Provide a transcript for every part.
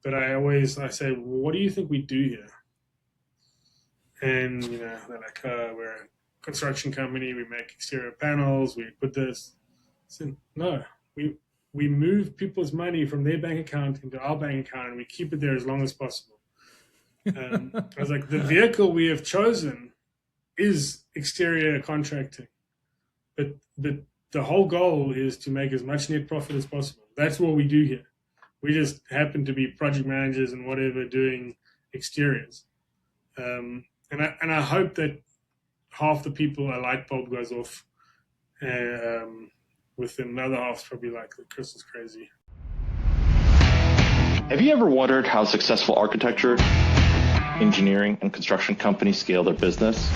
but I say, well, what do you think we do here? And they're like, we're a construction company. We make exterior panels. We put this. I said, no, we move people's money from their bank account into our bank account, and we keep it there as long as possible. I was like, the vehicle we have chosen is exterior contracting, but the whole goal is to make as much net profit as possible. That's what we do here. We just happen to be project managers and whatever doing exteriors. And I hope that half the people a light bulb goes off, with another half probably like, Chris is crazy. Have you ever wondered how successful architecture, engineering, and construction companies scale their business?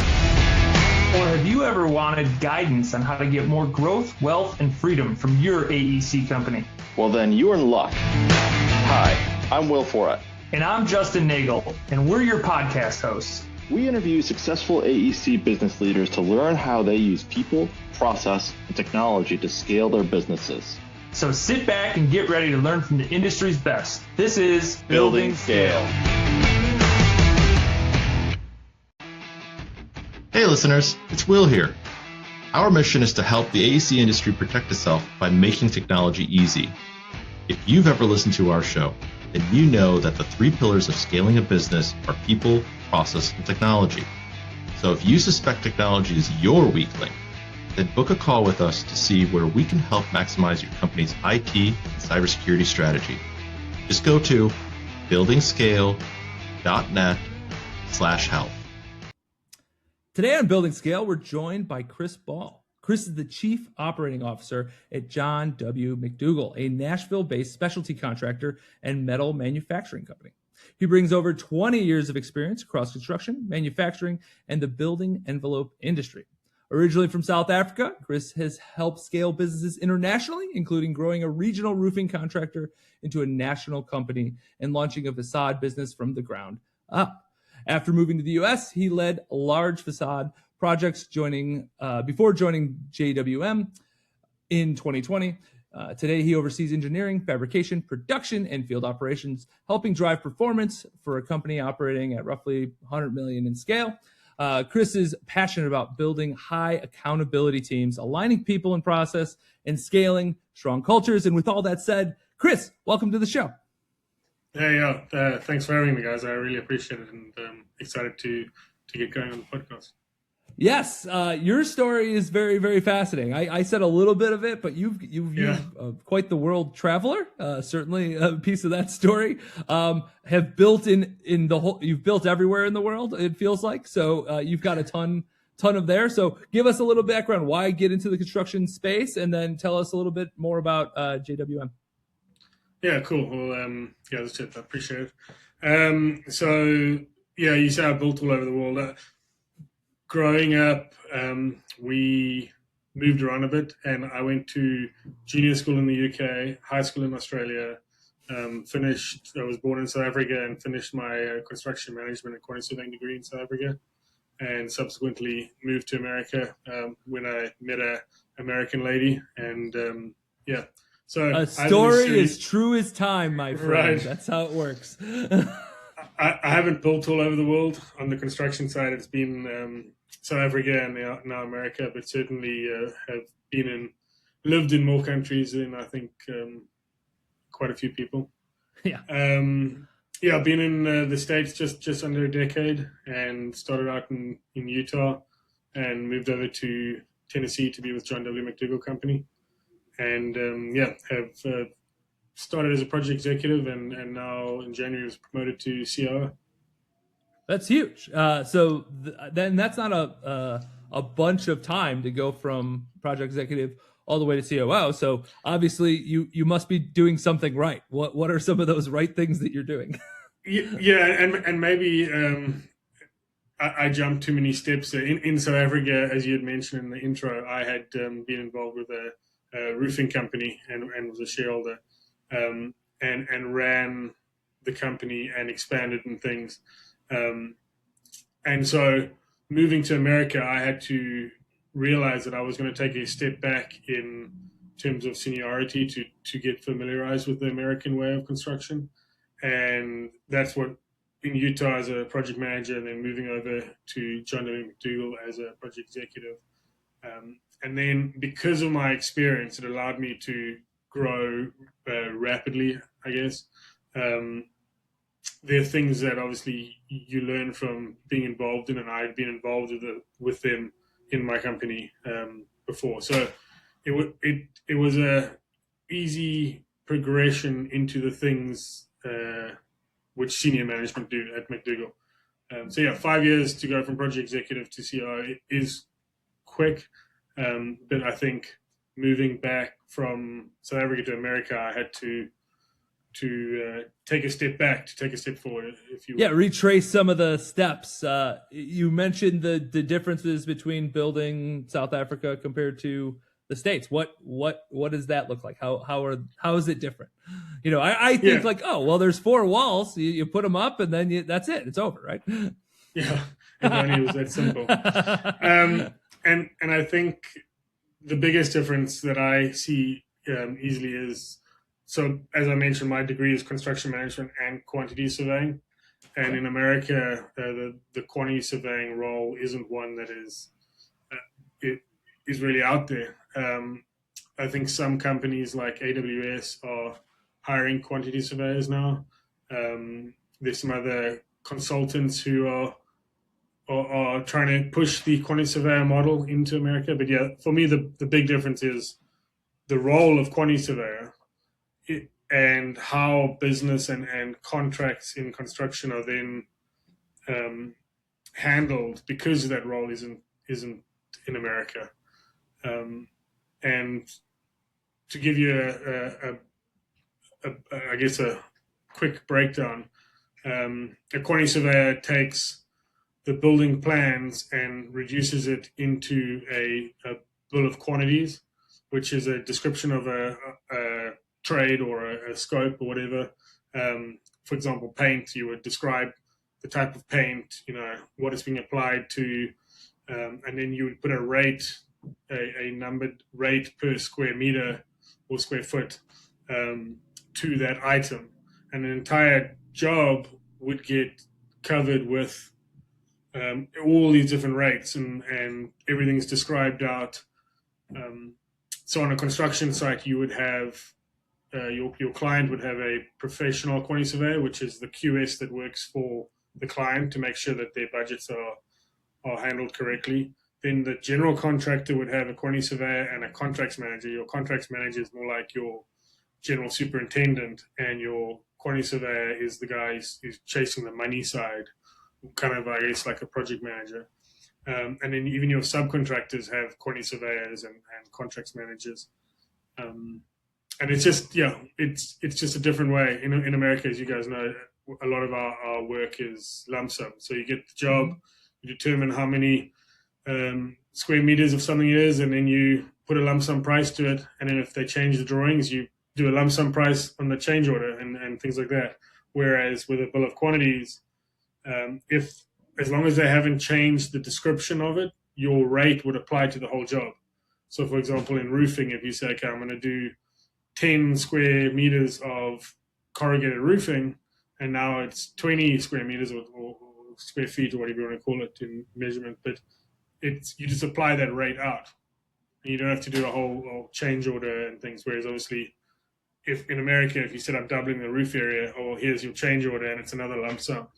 Or have you ever wanted guidance on how to get more growth, wealth, and freedom from your AEC company? Well, then you're in luck. Hi, I'm Will Forat. And I'm Justin Nagel, and we're your podcast hosts. We interview successful AEC business leaders to learn how they use people, process, and technology to scale their businesses. So sit back and get ready to learn from the industry's best. This is Building Scale. Hey listeners, it's Will here. Our mission is to help the AEC industry protect itself by making technology easy. If you've ever listened to our show, then you know that the three pillars of scaling a business are people, process, and technology. So if you suspect technology is your weak link, then book a call with us to see where we can help maximize your company's IT and cybersecurity strategy. Just go to buildingscale.net/help. Today on Building Scale, we're joined by Chris Ball. Chris is the Chief Operating Officer at John W. McDougall, a Nashville-based specialty contractor and metal manufacturing company. He brings over 20 years of experience across construction, manufacturing, and the building envelope industry. Originally from South Africa, Chris has helped scale businesses internationally, including growing a regional roofing contractor into a national company and launching a facade business from the ground up. After moving to the U.S., he led large facade projects before joining JWM in 2020. Today, he oversees engineering, fabrication, production, and field operations, helping drive performance for a company operating at roughly 100 million in scale. Chris is passionate about building high accountability teams, aligning people and process, and scaling strong cultures. And with all that said, Chris, welcome to the show. Hey, thanks for having me, guys. I really appreciate it, and excited to get going on the podcast. Yes, your story is very, very fascinating. I said a little bit of it, but you've quite the world traveler. Certainly a piece of that story. Have built in the whole. You've built everywhere in the world. It feels like so. You've got a ton of there. So give us a little background. Why get into the construction space, and then tell us a little bit more about JWM. Yeah, cool. Well, that's it. I appreciate it. So you say I built all over the world. Growing up, we moved around a bit, and I went to junior school in the UK, high school in Australia, I was born in South Africa and finished my construction management and quantity surveying degree in South Africa, and subsequently moved to America when I met an American lady, and So a story as true as time, my friend. Right. That's how it works. I haven't built all over the world. On the construction side, it's been South Africa and now America, but certainly have lived in more countries than I think quite a few people. Yeah. I've been in the States just under a decade, and started out in Utah and moved over to Tennessee to be with John W. McDougall Company. And have started as a project executive, and now in January was promoted to COO. That's huge. So then that's not a bunch of time to go from project executive all the way to COO. So obviously you must be doing something right. What are some of those right things that you're doing? and maybe I jumped too many steps. In South Africa, as you had mentioned in the intro, I had been involved with a roofing company and was a shareholder, and ran the company and expanded and things. And so moving to America, I had to realize that I was going to take a step back in terms of seniority to get familiarized with the American way of construction. and that's what in Utah as a project manager, and then moving over to John W. McDougall as a project executive. And then because of my experience, it allowed me to grow rapidly, I guess. There are things that obviously you learn from being involved in, and I'd been involved with them in my company before. So it was a easy progression into the things which senior management do at McDougall. So yeah, 5 years to go from project executive to CIO is quick, but I think moving back from South Africa to America, I had to take a step back to take a step forward, if you will. Yeah, retrace some of the steps. You mentioned the differences between building South Africa compared to the States. What does that look like? How is it different? You know, I think like, oh, well, there's 4 walls. You put them up, and then that's it. It's over, right? Yeah, if only it was that simple. And I think the biggest difference that I see easily is, so as I mentioned, my degree is construction management and quantity surveying. And in America, the quantity surveying role isn't one that is really out there. I think some companies like AWS are hiring quantity surveyors now. There's some other consultants who are trying to push the quantity surveyor model into America. But yeah, for me, the big difference is the role of quantity surveyor and how business and contracts in construction are then handled because that role isn't in America. And to give you I guess a quick breakdown, a quantity surveyor takes the building plans and reduces it into a bill of quantities, which is a description of a trade or a scope or whatever. For example, paint, you would describe the type of paint, you know, what is being applied to, and then you would put a rate, a numbered rate per square meter or square foot to that item. And an entire job would get covered with all these different rates, and everything's described out. So on a construction site, you would have your client would have a professional quantity surveyor, which is the QS that works for the client to make sure that their budgets are handled correctly. Then the general contractor would have a quantity surveyor and a contracts manager. Your contracts manager is more like your general superintendent, and your quantity surveyor is the guy who's chasing the money side, kind of, I guess, like a project manager. And then even your subcontractors have quantity surveyors and contracts managers. And it's just, yeah, it's just a different way. In America, as you guys know, a lot of our work is lump sum. So you get the job, you determine how many square meters of something it is, and then you put a lump sum price to it. And then if they change the drawings, you do a lump sum price on the change order and things like that. Whereas with a bill of quantities, as long as they haven't changed the description of it, your rate would apply to the whole job. So for example, in roofing, if you say, okay, I'm going to do 10 square meters of corrugated roofing, and now it's 20 square meters or square feet or whatever you want to call it in measurement, but you just apply that rate out. And you don't have to do a whole change order and things, whereas obviously if in America, if you said I'm doubling the roof area, or here's your change order, and it's another lump sum.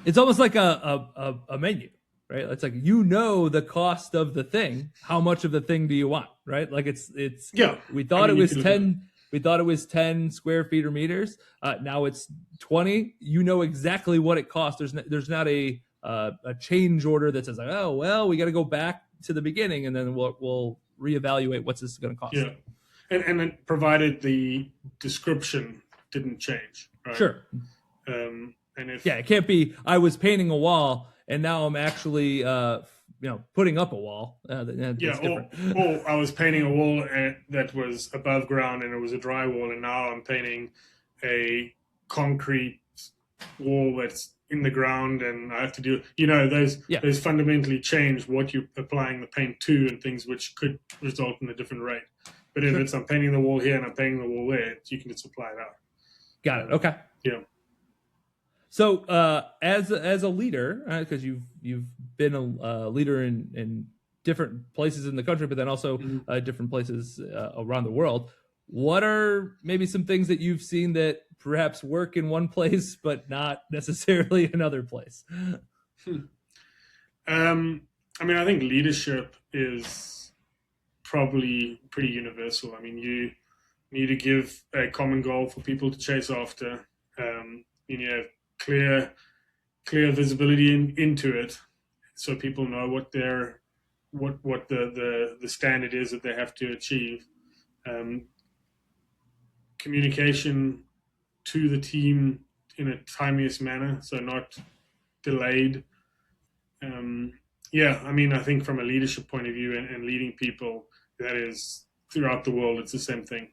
It's almost like a menu, right? It's like, you know, the cost of the thing. How much of the thing do you want, right? Like it's yeah. We thought it was 10. We thought it was 10 square feet or meters. Now it's 20. You know exactly what it costs. There's not a change order that says like, oh well, we got to go back to the beginning and then we'll reevaluate what's this going to cost. Yeah, and then provided the description didn't change, right? Sure. And if it can't be I was painting a wall and now I'm actually putting up a wall. Or I was painting a wall that was above ground and it was a dry wall, and now I'm painting a concrete wall that's in the ground, and I have to do those fundamentally change what you're applying the paint to and things, which could result in a different rate. But if it's I'm painting the wall here and I'm painting the wall there, you can just apply it out. Got it. Okay. Yeah. So as a leader, because you've been a leader in different places in the country, but then also different places around the world, what are maybe some things that you've seen that perhaps work in one place but not necessarily another place? I mean, I think leadership is probably pretty universal. I mean, you need to give a common goal for people to chase after. You need to have clear visibility into it, so people know what the standard is that they have to achieve. Communication to the team in a timeliest manner, so not delayed. I mean, I think from a leadership point of view and leading people, that is throughout the world, it's the same thing.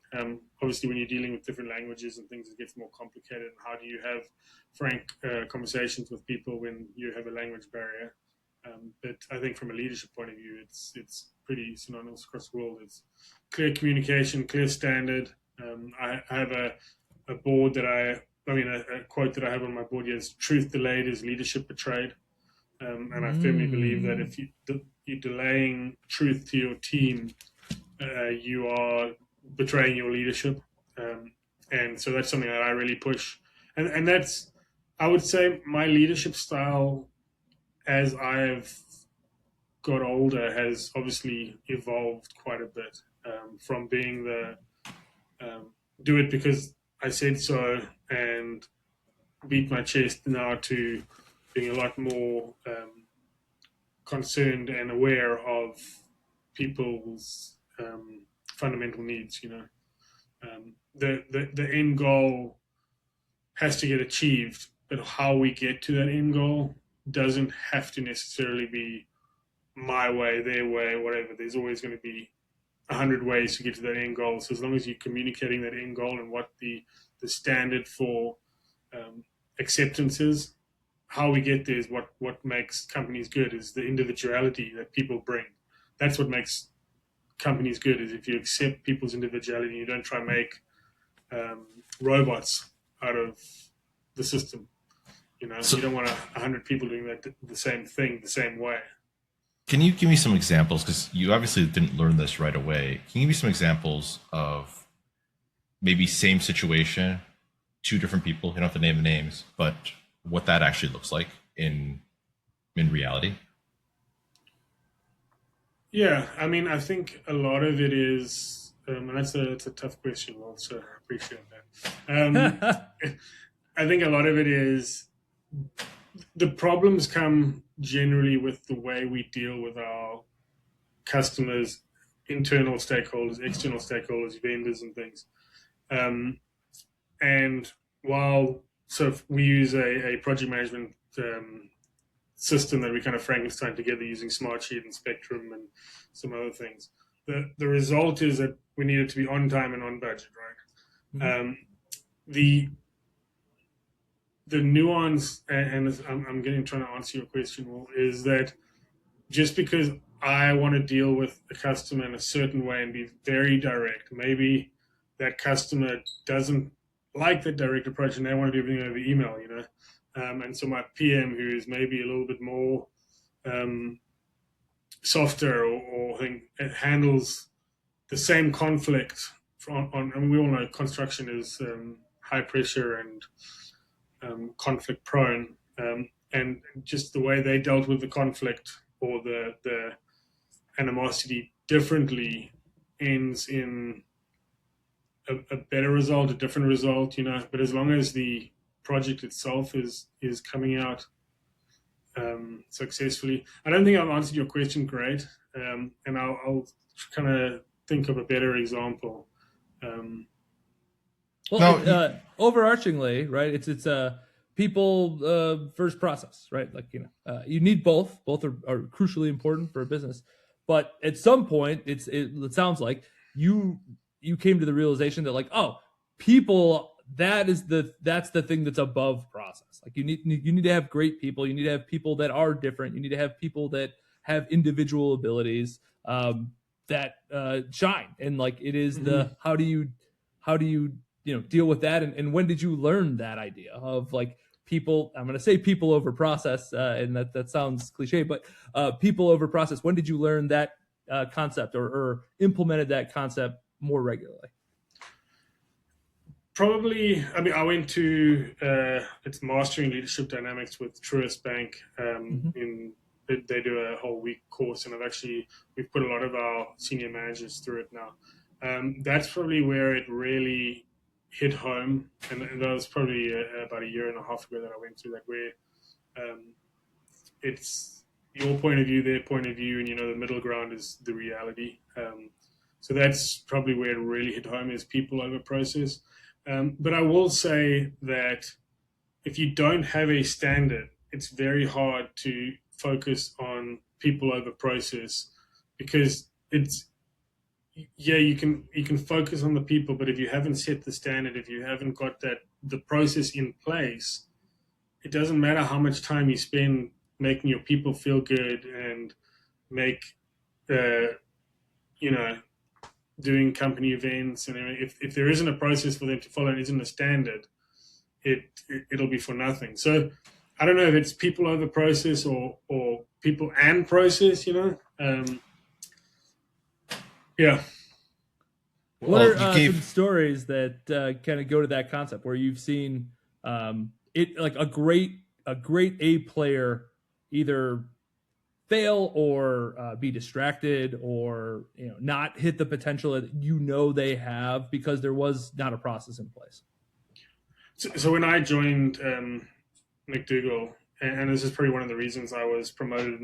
Obviously, when you're dealing with different languages and things, it gets more complicated. And how do you have frank conversations with people when you have a language barrier? But I think from a leadership point of view, it's pretty synonymous across the world. It's clear communication, clear standard. I have a board that a quote that I have on my board here is, "Truth delayed is leadership betrayed." And I firmly believe that if you're delaying truth to your team, you are betraying your leadership. And so that's something that I really push. And that's, I would say, my leadership style as I've got older has obviously evolved quite a bit, from being the do it because I said so and beat my chest, now to being a lot more concerned and aware of people's fundamental needs. The end goal has to get achieved, but how we get to that end goal doesn't have to necessarily be my way, their way, whatever. There's always going to be 100 ways to get to that end goal. So as long as you're communicating that end goal and what the standard for acceptance is, how we get there is what makes companies good, is the individuality that people bring. That's what makes companies good, is if you accept people's individuality and you don't try and make robots out of the system. So, you don't want 100 people doing the same thing the same way. Can you give me some examples? Because you obviously didn't learn this right away. Can you give me some examples of maybe same situation, two different people? You don't have to name the names, but what that actually looks like in reality? Yeah, I mean, I think a lot of it is, and it's a tough question, Will, so I appreciate that. I think a lot of it is the problems come generally with the way we deal with our customers, internal stakeholders, external stakeholders, vendors and things. And so we use a project management system that we kind of Frankenstein together using Smartsheet and Spectrum and some other things. The result is that we need it to be on time and on budget, right? Mm-hmm. The nuance, and I'm trying to answer your question, Will, is that just because I want to deal with a customer in a certain way and be very direct, maybe that customer doesn't like that direct approach and they want to do everything over email, and so my PM, who is maybe a little bit more softer or it handles the same conflict and we all know construction is high pressure and conflict prone, and just the way they dealt with the conflict or the animosity differently ends in a better result, a different result, but as long as the project itself is coming out successfully. I don't think I've answered your question great, and I'll kind of think of a better example. Overarchingly, right? It's a people first process, right? Like, you need both. Both are crucially important for a business. But at some point, it sounds like you came to the realization that, like, people, that's the thing that's above process. Like, you need to have great people. You need to have people that are different. You need to have people that have individual abilities that shine. And like, it is the how do you deal with that? And when did you learn that idea of like people? I'm going to say people over process, and that sounds cliche, but people over process. When did you learn that concept or implemented that concept more regularly? Probably, I mean, I went to it's Mastering Leadership Dynamics with Truist Bank. They do a whole week course, and we've put a lot of our senior managers through it now. That's probably where it really hit home, and that was probably about a year and a half ago that I went through that, where it's your point of view, their point of view, and the middle ground is the reality. So that's probably where it really hit home, is people over process. But I will say that if you don't have a standard, it's very hard to focus on people over process, because you can focus on the people, but if you haven't set the standard, if you haven't got the process in place, it doesn't matter how much time you spend making your people feel good and doing company events, and if there isn't a process for them to follow and isn't a standard, it'll be for nothing. So I don't know if it's people over process or people and process. Yeah. What are some stories that kind of go to that concept where you've seen it, like a great A player either fail or be distracted or not hit the potential that they have because there was not a process in place? So when I joined McDougall, and this is probably one of the reasons I was promoted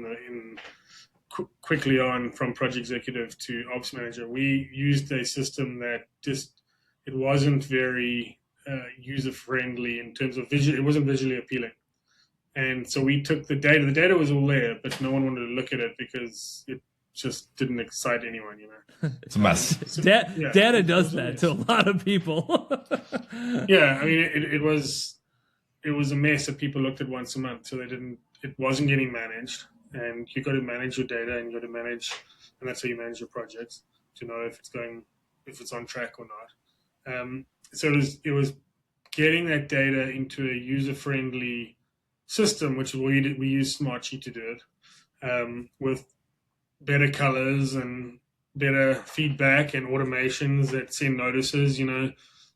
quickly on from project executive to ops manager, we used a system that it wasn't very user friendly in terms of it wasn't visually appealing. And so we took the data. The data was all there, but no one wanted to look at it because it just didn't excite anyone, It's a mess. Data does that to a lot of people. Yeah, I mean, it was a mess that people looked at once a month, so it wasn't getting managed. And you got to manage your data, and you got to manage, and that's how you manage your projects, to know if it's on track or not. So it was getting that data into a user-friendly system, which we use Smartsheet to do it, with better colors and better feedback and automations that send notices,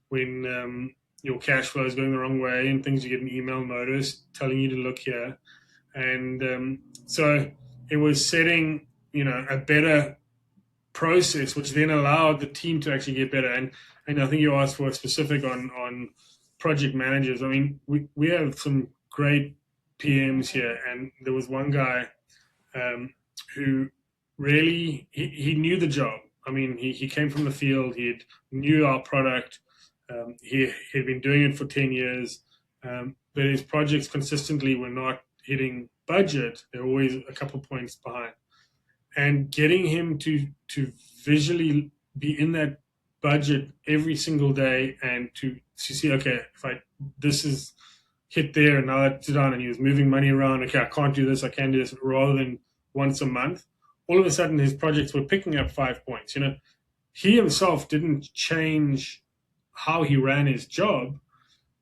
when your cash flow is going the wrong way and things. You get an email notice telling you to look here. And so it was setting, a better process, which then allowed the team to actually get better. And I think you asked for a specific on project managers. I mean, we have some great PMs here, and there was one guy who really he knew the job. I mean, he came from the field. He knew our product. He had been doing it for 10 years, but his projects consistently were not hitting budget. They're always a couple points behind. And getting him to visually be in that budget every single day, and to see, okay, this is hit there and now that's done, and he was moving money around. Okay, I can't do this, I can do this, rather than once a month. All of a sudden, his projects were picking up 5 points. He himself didn't change how he ran his job,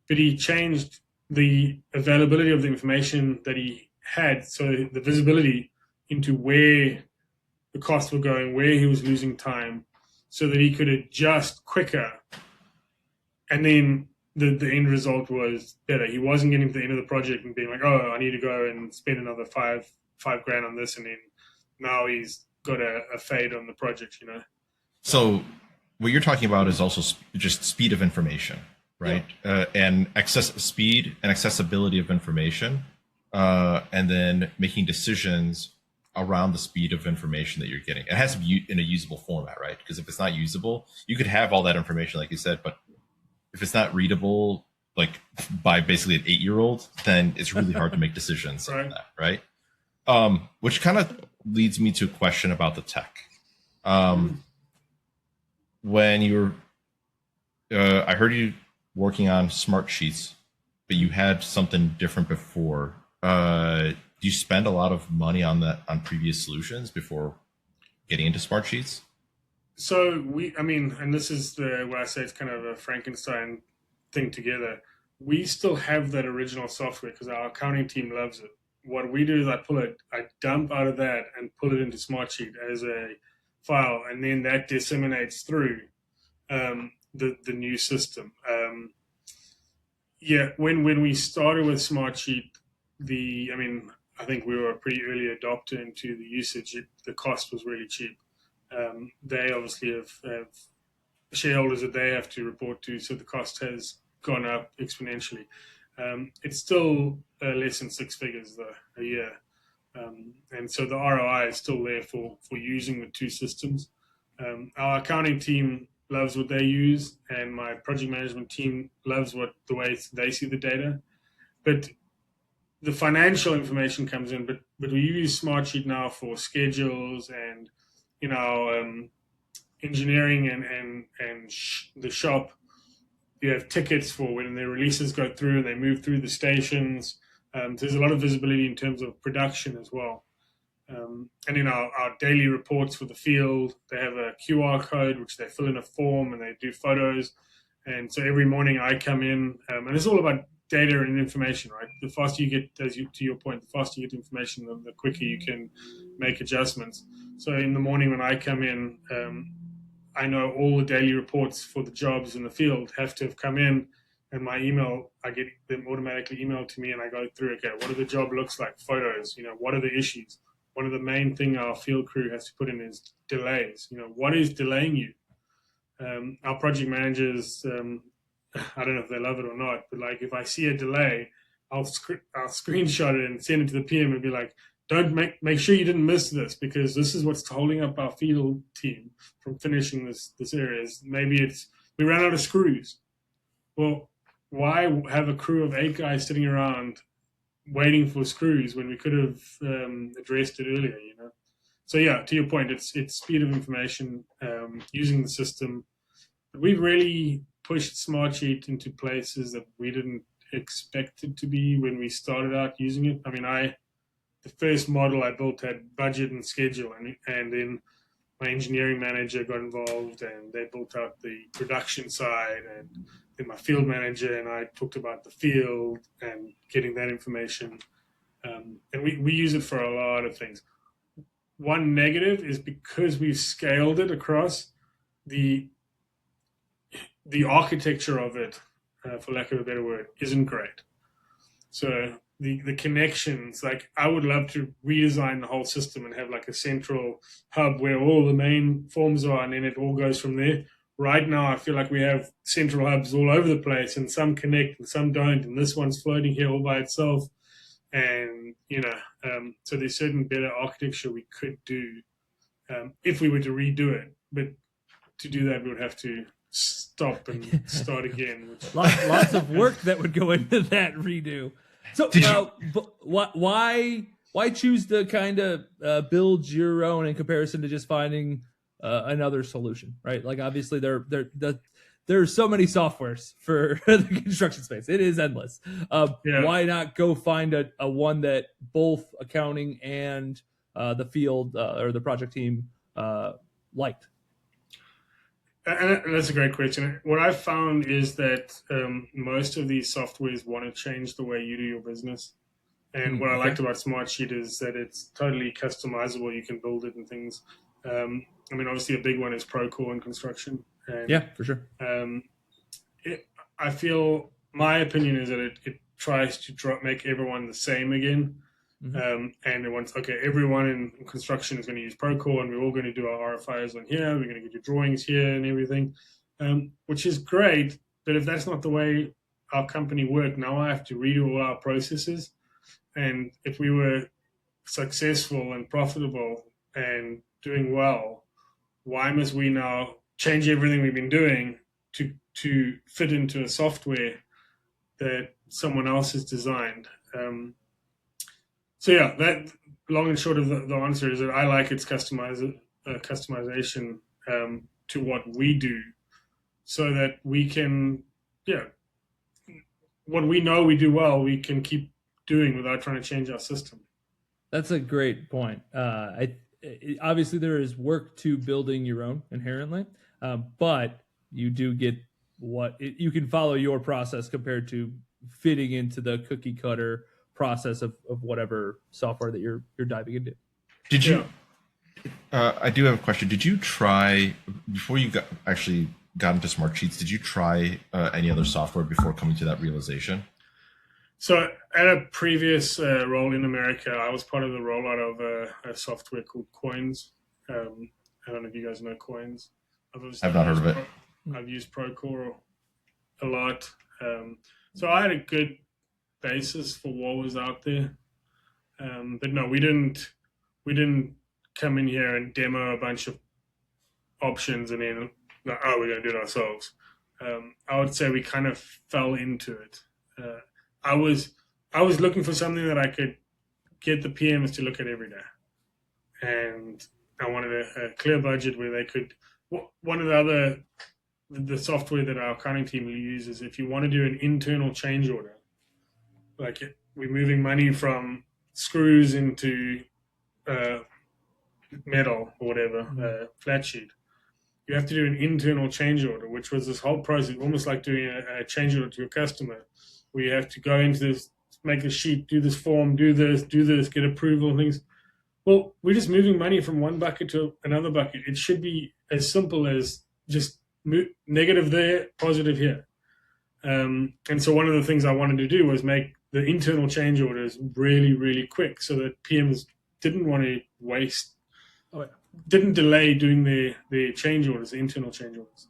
but he changed the availability of the information that he had, so the visibility into where the costs were going, where he was losing time, so that he could adjust quicker. And then the end result was better. He wasn't getting to the end of the project and being like, oh, I need to go and spend another five grand on this, and then now he's got a fade on the project, So what you're talking about is also just speed of information, right? Yeah. And speed and accessibility of information, and then making decisions around the speed of information that you're getting. It has to be in a usable format, right? Because if it's not usable, you could have all that information, like you said, but if it's not readable, like by basically an 8-year-old, then it's really hard to make decisions on that, right? Which kind of leads me to a question about the tech. When you were, I heard you working on Smartsheets, but you had something different before. Do you spend a lot of money on previous solutions before getting into Smartsheets? So and this is where I say it's kind of a Frankenstein thing together. We still have that original software because our accounting team loves it. What we do is I dump out of that and pull it into Smartsheet as a file, and then that disseminates through the new system. When we started with Smartsheet, I think we were a pretty early adopter into the usage. The cost was really cheap. They obviously have shareholders that they have to report to, so the cost has gone up exponentially. It's still less than six figures though a year, and so the ROI is still there for using the two systems. Our accounting team loves what they use, and my project management team loves the way they see the data. But the financial information comes in, but we use Smartsheet now for schedules and engineering and the shop. You have tickets for when the releases go through and they move through the stations. There's a lot of visibility in terms of production as well. And in our daily reports for the field, they have a QR code which they fill in a form and they do photos. And so every morning I come in, and it's all about data and information, right? The faster you get, to your point, the faster you get information, the quicker you can make adjustments. So in the morning when I come in, I know all the daily reports for the jobs in the field have to have come in, and my email, I get them automatically emailed to me, and I go through, okay, what do the job looks like? Photos, what are the issues? One of the main thing our field crew has to put in is delays. What is delaying you? Our project managers, I don't know if they love it or not, but like if I see a delay, I'll screenshot it and send it to the PM and be like, don't make sure you didn't miss this, because this is what's holding up our field team from finishing this area. Maybe it's we ran out of screws. Well, why have a crew of 8 guys sitting around waiting for screws when we could have addressed it earlier? So yeah, to your point, it's speed of information, using the system. But we've really pushed Smartsheet into places that we didn't expect it to be when we started out using it. The first model I built had budget and schedule, and then my engineering manager got involved and they built out the production side, and then my field manager and I talked about the field and getting that information. And we use it for a lot of things. One negative is because we've scaled it across, the architecture of it, for lack of a better word, isn't great. So the connections, like I would love to redesign the whole system and have like a central hub where all the main forms are, and then it all goes from there. Right now, I feel like we have central hubs all over the place, and some connect and some don't, and this one's floating here all by itself. And, so there's certain better architecture we could do if we were to redo it. But to do that, we would have to stop and start again. Lots of work that would go into that redo. So why choose to kind of build your own in comparison to just finding another solution, right? Like obviously there are so many softwares for the construction space. It is endless. Why not go find a one that both accounting and the field or the project team liked? And that's a great question. What I've found is that most of these softwares want to change the way you do your business. And what I liked about Smartsheet is that it's totally customizable. You can build it and things. Obviously a big one is Procore in construction. And, yeah, for sure. I feel my opinion is that it tries to make everyone the same again. And it wants, everyone in construction is going to use Procore, and we're all going to do our RFIs on here. We're going to do drawings here and everything, which is great. But if that's not the way our company worked, now I have to redo all our processes. And if we were successful and profitable and doing well, why must we now change everything we've been doing to fit into a software that someone else has designed? That long and short of the answer is that I like its customization to what we do, so that we can, what we know we do well, we can keep doing without trying to change our system. That's a great point. obviously there is work to building your own inherently, but you do get you can follow your process compared to fitting into the cookie cutter process of whatever software that you're diving into. Did you? I do have a question. Did you try before you got into Smartsheets? Did you try any other software before coming to that realization? So at a previous role in America, I was part of the rollout of a software called Coins. I don't know if you guys know Coins. I've not heard of it. I've used Procore a lot. So I had a good basis for what was out there. But no, we didn't come in here and demo a bunch of options and then, we're going to do it ourselves. I would say we kind of fell into it. I was looking for something that I could get the PMs to look at every day. And I wanted a clear budget where they could, one of the software that our accounting team uses, if you want to do an internal change order, like we're moving money from screws into metal or whatever, flat sheet, you have to do an internal change order, which was this whole process, almost like doing a change order to your customer, where you have to go into this, make a sheet, do this form, do this, get approval and things. Well, we're just moving money from one bucket to another bucket. It should be as simple as just negative there, positive here. And so one of the things I wanted to do was make the internal change orders really, really quick so that PMs didn't want to didn't delay doing their change orders, the internal change orders.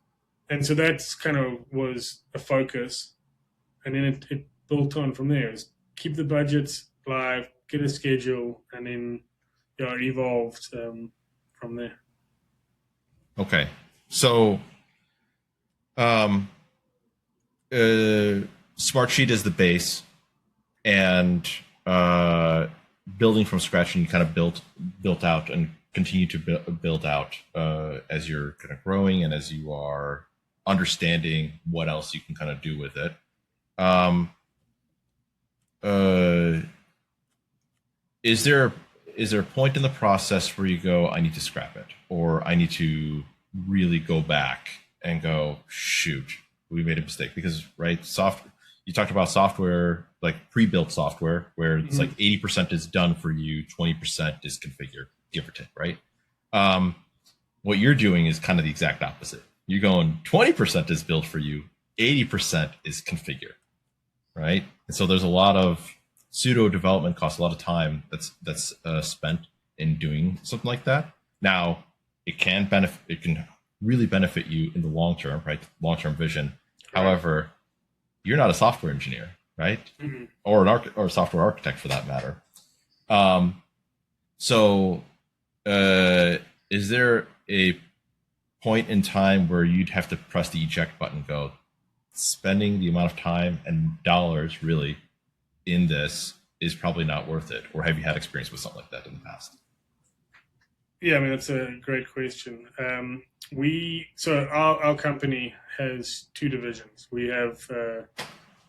And so that's kind of was a focus. And then it built on from there. Is keep the budgets live, get a schedule, and then it evolved from there. Okay. So Smartsheet is the base, and building from scratch, and you kind of built out and continue to build out as you're kind of growing and as you are understanding what else you can kind of do with it. Is there a point in the process where you go, I need to scrap it, or I need to really go back and go, shoot, we made a mistake? Because you talked about software, like pre-built software, where it's like 80% is done for you, 20% is configured, give or take, right? What you're doing is kind of the exact opposite. You're going 20% is built for you, 80% is configured, right? And so there's a lot of pseudo development costs, a lot of time that's spent in doing something like that. Now, it can really benefit you in the long term, right? Long-term vision. Right. However, you're not a software engineer, right? Mm-hmm. Or a software architect for that matter. So is there a point in time where you'd have to press the eject button and go, spending the amount of time and dollars really in this is probably not worth it? Or have you had experience with something like that in the past? Yeah, I mean, that's a great question. Our company has two divisions. We have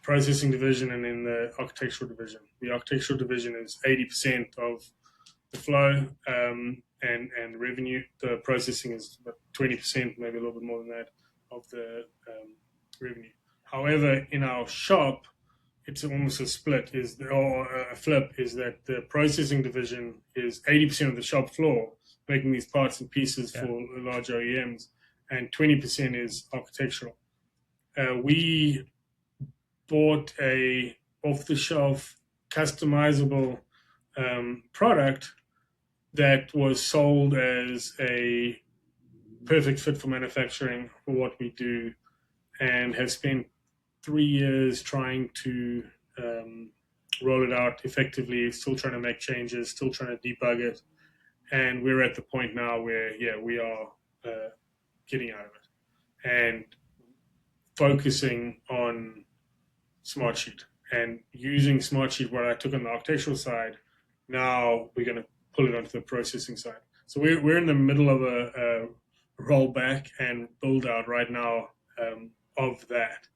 processing division and then the architectural division. The architectural division is 80% of the flow and revenue. The processing is about 20%, maybe a little bit more than that, of the revenue. However, in our shop, it's almost a split, or a flip, is that the processing division is 80% of the shop floor, making these parts and pieces for large OEMs, and 20% is architectural. We bought a off-the-shelf, customizable product that was sold as a perfect fit for manufacturing for what we do, and have spent 3 years trying to roll it out effectively, still trying to make changes, still trying to debug it. And we're at the point now where, we are getting out of it and focusing on Smartsheet and using Smartsheet, what I took on the architectural side. Now we're going to pull it onto the processing side. So we're in the middle of a rollback and build out right now of that.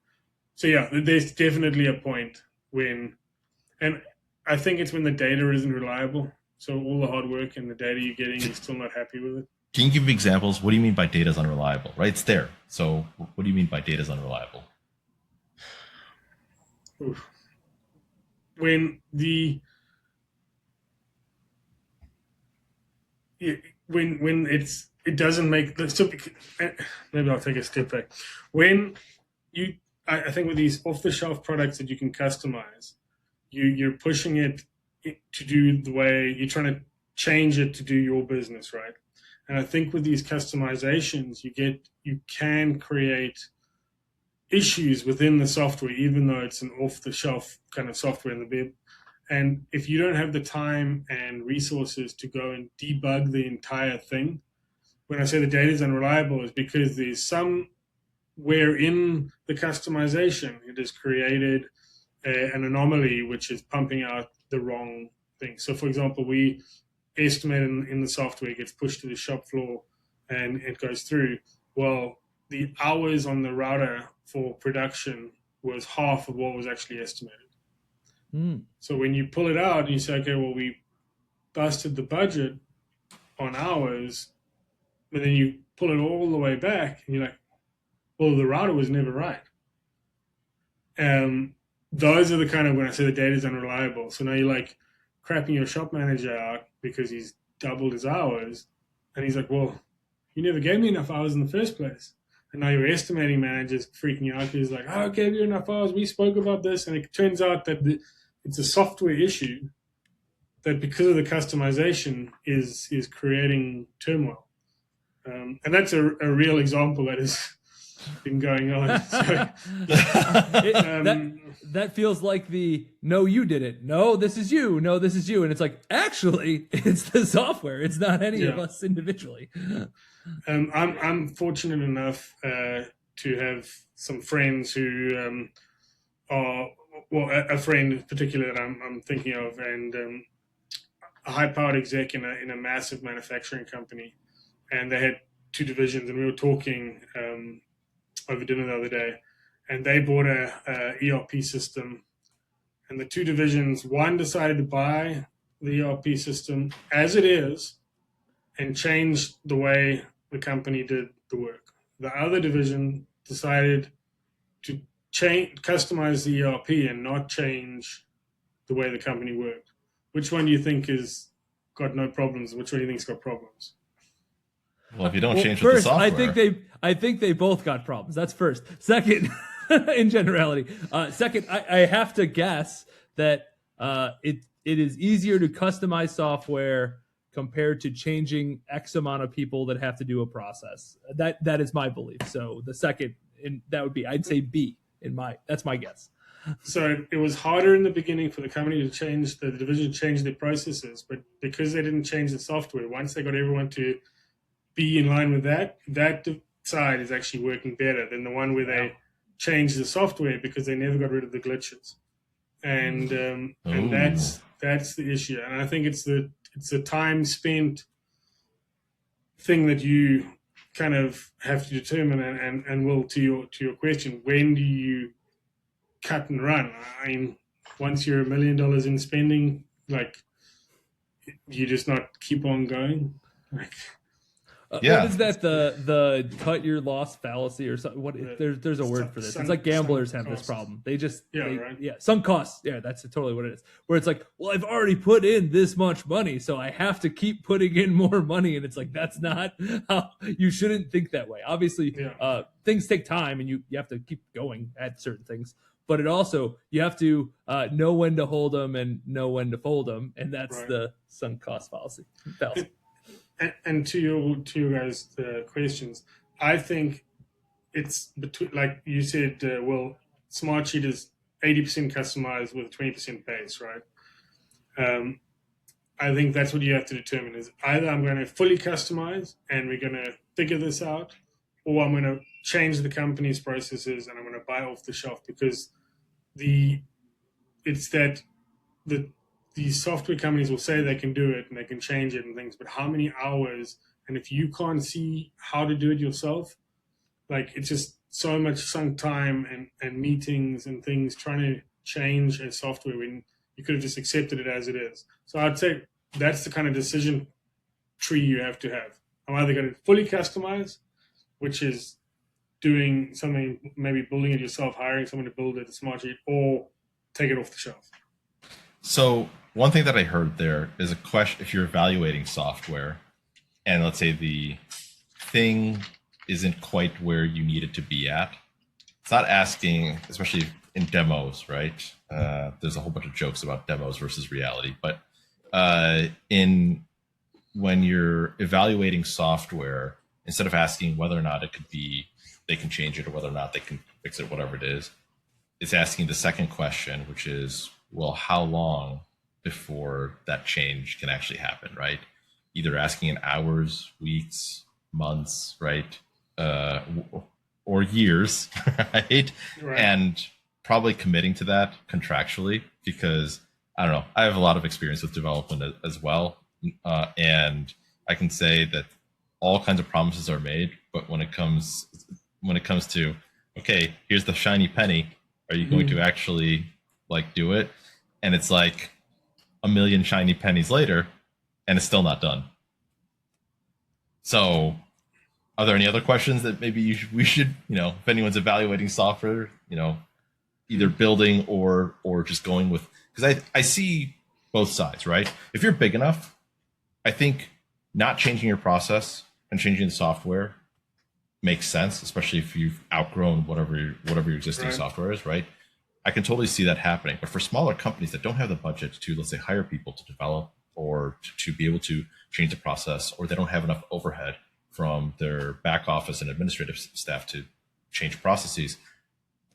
So there's definitely a point when, and I think it's when the data isn't reliable. So all the hard work and the data you're getting, you're still not happy with it. Can you give examples? What do you mean by data is unreliable? Right, it's there. So what do you mean by data is unreliable? Oof. When it doesn't make maybe I'll take a step back. When I think with these off-the-shelf products that you can customize, you're pushing it to do the way you're trying to change it to do your business, right? And I think with these customizations, you can create issues within the software, even though it's an off-the-shelf kind of software in the web. And if you don't have the time and resources to go and debug the entire thing, when I say the data is unreliable, is because there's somewhere in the customization it has created an anomaly which is pumping out the wrong thing. So, for example, we estimate in the software, it gets pushed to the shop floor and it goes through. Well, the hours on the router for production was half of what was actually estimated. So when you pull it out and you say, okay, well, we busted the budget on hours, but then you pull it all the way back and you're like, well, the router was never right. Those are the kind of, when I say the data is unreliable. So now you're like crapping your shop manager out because he's doubled his hours. And he's like, well, you never gave me enough hours in the first place. And now your estimating manager's freaking out. He's like, oh, I gave you enough hours. We spoke about this. And it turns out that it's a software issue that because of the customization is creating turmoil. And that's a real example that has been going on. So, that feels like no, you did it. No, this is you. No, this is you. And it's like, actually, it's the software. It's not any of us individually. I'm fortunate enough to have some friends who are, well, a friend in particular that I'm thinking of, and a high-powered exec in a massive manufacturing company, and they had two divisions, and we were talking over dinner the other day, and they bought a ERP system, and the two divisions, one decided to buy the ERP system as it is and change the way the company did the work. The other division decided to customize the ERP and not change the way the company worked. Which one do you think has got no problems? Which one do you think's got problems? Well, if you don't change first, the software, I think they both got problems. That's first. Second, in generality. Second, I have to guess that it is easier to customize software compared to changing X amount of people that have to do a process. That is my belief. So the second, that would be, I'd say B. That's my guess. So it was harder in the beginning for the company to change, the division to change their processes, but because they didn't change the software, once they got everyone to be in line with that side is actually working better than the one where they changed the software because they never got rid of the glitches. And that's the issue. And I think it's the time spent thing that you kind of have to determine, and Will, to your question, when do you cut and run? I mean, once you're $1 million in spending, like, you just not keep on going. Like, what is that? The cut your loss fallacy or something? What? There's a word for this. It's like gamblers have this problem. They just sunk costs. Yeah, that's totally what it is. Where it's like, well, I've already put in this much money, so I have to keep putting in more money, and it's like, that's not how you shouldn't think that way. Obviously, things take time, and you have to keep going at certain things. But it also, you have to know when to hold them and know when to fold them, and that's the sunk cost fallacy. And to your guys' questions, I think it's between, like you said, well, Smartsheet is 80% customized with 20% base, right? I think that's what you have to determine is either I'm going to fully customize and we're going to figure this out, or I'm going to change the company's processes and I'm going to buy off the shelf, because these software companies will say they can do it and they can change it and things, but how many hours? And if you can't see how to do it yourself, like, it's just so much sunk time and meetings and things trying to change a software when you could have just accepted it as it is. So I'd say that's the kind of decision tree you have to have. I'm either going to fully customize, which is doing something, maybe building it yourself, hiring someone to build it, a Smartsheet, or take it off the shelf. So one thing that I heard there is a question: if you're evaluating software, and let's say the thing isn't quite where you need it to be at, it's not asking, especially in demos, right? There's a whole bunch of jokes about demos versus reality, but when you're evaluating software, instead of asking whether or not it could be, they can change it, or whether or not they can fix it, whatever it is, it's asking the second question, which is, well, how long before that change can actually happen, right? Either asking in hours, weeks, months, right? Or years, right? And probably committing to that contractually, because I don't know, I have a lot of experience with development as well. And I can say that all kinds of promises are made, but when it comes to, okay, here's the shiny penny, are you going to actually like do it? And it's like a million shiny pennies later, and it's still not done. So are there any other questions that maybe we should, if anyone's evaluating software, either building or just going with, because I see both sides, right? If you're big enough, I think not changing your process and changing the software makes sense, especially if you've outgrown whatever your existing software is, right? I can totally see that happening. But for smaller companies that don't have the budget to, let's say, hire people to develop or to be able to change the process, or they don't have enough overhead from their back office and administrative staff to change processes,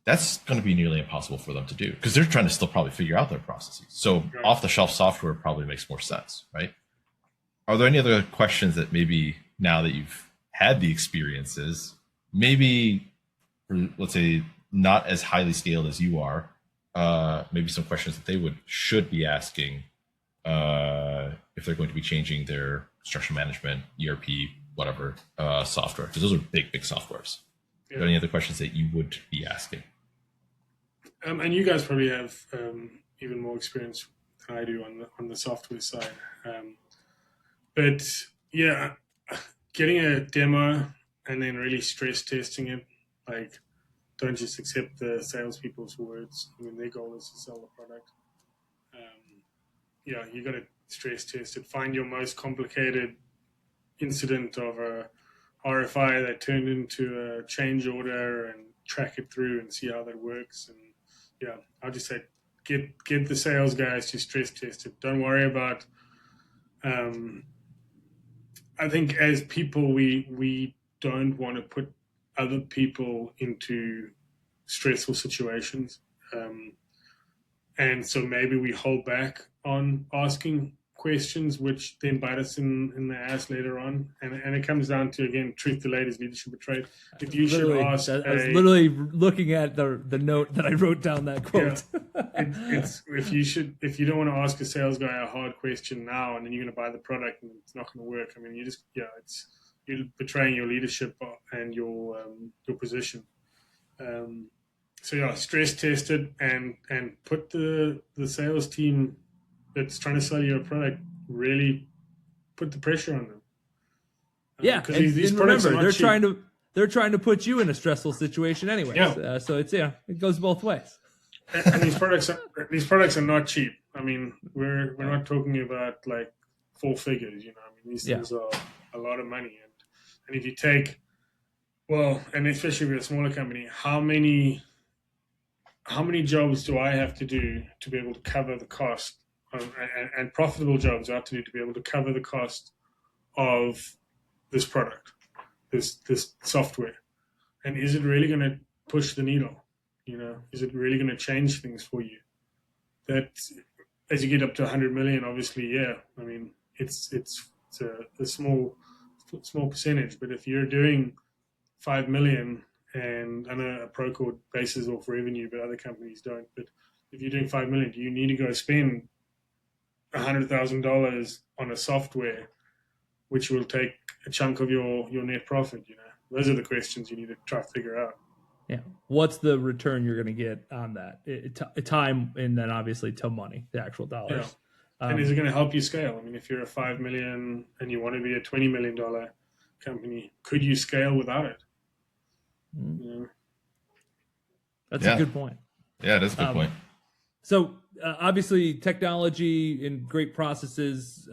that's going to be nearly impossible for them to do, because they're trying to still probably figure out their processes. So off-the-shelf software probably makes more sense, right? Are there any other questions that maybe now that you've had the experiences, maybe, let's say, not as highly scaled as you are, maybe some questions that they should be asking if they're going to be changing their construction management, ERP, whatever software, because those are big softwares. Yeah. Are there any other questions that you would be asking? And you guys probably have even more experience than I do on the software side. But yeah, getting a demo and then really stress testing it, like, don't just accept the salespeople's words. I mean, their goal is to sell the product. You got to stress test it. Find your most complicated incident of a RFI that turned into a change order and track it through and see how that works. And I'll just say, get the sales guys to stress test it. Don't worry about. I think as people, we don't want to put other people into stressful situations. And so maybe we hold back on asking questions, which then bite us in the ass later on. And it comes down to, again, truth delayed is leadership betrayed. If you should ask, I was literally looking at the note that I wrote down that quote. Yeah, if you don't want to ask a sales guy a hard question now, and then you're going to buy the product and it's not going to work. I mean, you're betraying your leadership and your position. So stress test it and put the sales team that's trying to sell you a product, really put the pressure on them. And remember, they're trying to put you in a stressful situation anyways. Yeah. So it's it goes both ways. And these products are not cheap. I mean, we're not talking about like 4 figures. I mean, these things are a lot of money. And if you take, and especially with a smaller company, how many jobs do I have to do to be able to cover the cost? And profitable jobs I have to do to be able to cover the cost of this product, this software. And is it really going to push the needle? Is it really going to change things for you? That as you get up to 100 million, obviously, I mean, it's a small percentage. But if you're doing 5 million, and I know a Procore bases off revenue, but other companies don't. But if you're doing 5 million, do you need to go spend $100,000 on a software, which will take a chunk of your net profit? Those are the questions you need to try to figure out. Yeah. What's the return you're going to get on that? Time, and then obviously to money, the actual dollars. And is it going to help you scale? I mean, if you're a $5 million and you want to be a $20 million company, could you scale without it? That's a good point. Yeah, that's a good point. So obviously, technology and great processes,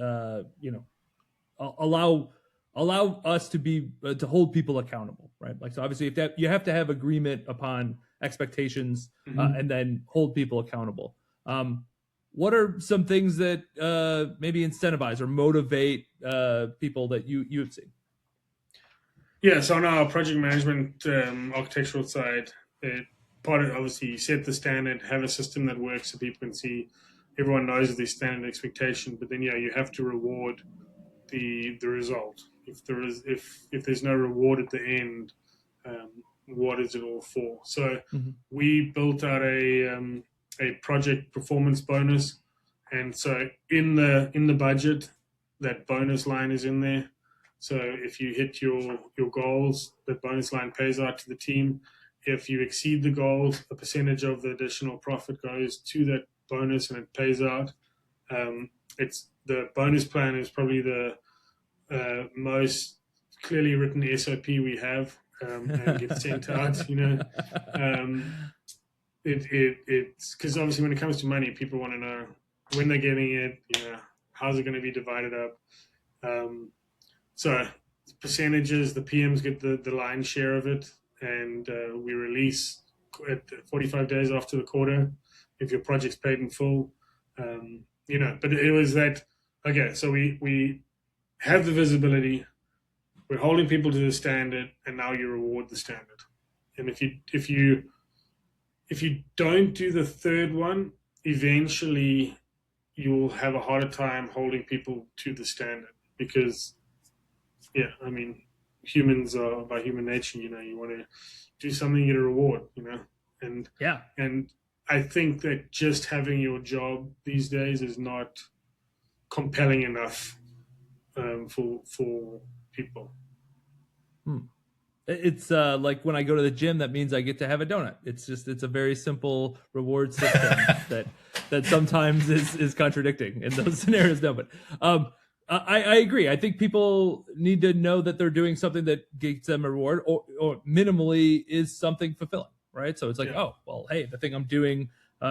allow us to be to hold people accountable, right? Like, so obviously, if that, you have to have agreement upon expectations, and then hold people accountable. What are some things that maybe incentivize or motivate people that you've seen? Yeah, so on our project management architectural side, part of, obviously, you set the standard, have a system that works so people can see, everyone knows the standard expectation, but then you have to reward the result. If there's no reward at the end, what is it all for? So we built out a project performance bonus, and so in the budget, that bonus line is in there. So if you hit your goals, that bonus line pays out to the team. If you exceed the goals, a percentage of the additional profit goes to that bonus and it pays out. It's the bonus plan is probably the most clearly written SOP we have, and gets sent out. It's because obviously when it comes to money, people want to know when they're getting it. How's it going to be divided up? So percentages, the PMs get the lion's share of it, and we release at 45 days after the quarter if your project's paid in full. But it was that, okay, so we have the visibility, we're holding people to the standard, and now you reward the standard. And if you don't do the third one, eventually you'll have a harder time holding people to the standard, because humans are, by human nature, you want to do something, you get a reward, and I think that just having your job these days is not compelling enough for people. It's like when I go to the gym, that means I get to have a donut. It's a very simple reward system that sometimes is contradicting in those scenarios. No, but I agree. I think people need to know that they're doing something that gets them a reward, or minimally is something fulfilling, right? So it's like, oh, well, hey, the thing I'm doing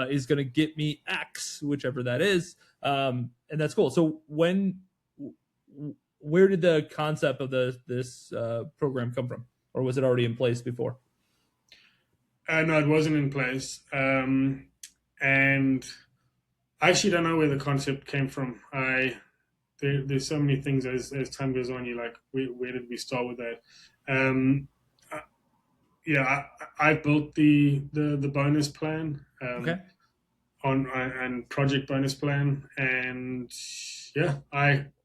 is going to get me X, whichever that is, and that's cool. So where did the concept of this program come from, or was it already in place before? No, it wasn't in place, and I actually don't know where the concept came from. There's so many things as time goes on. You're like, where did we start with that? I built the bonus plan, and project bonus plan, and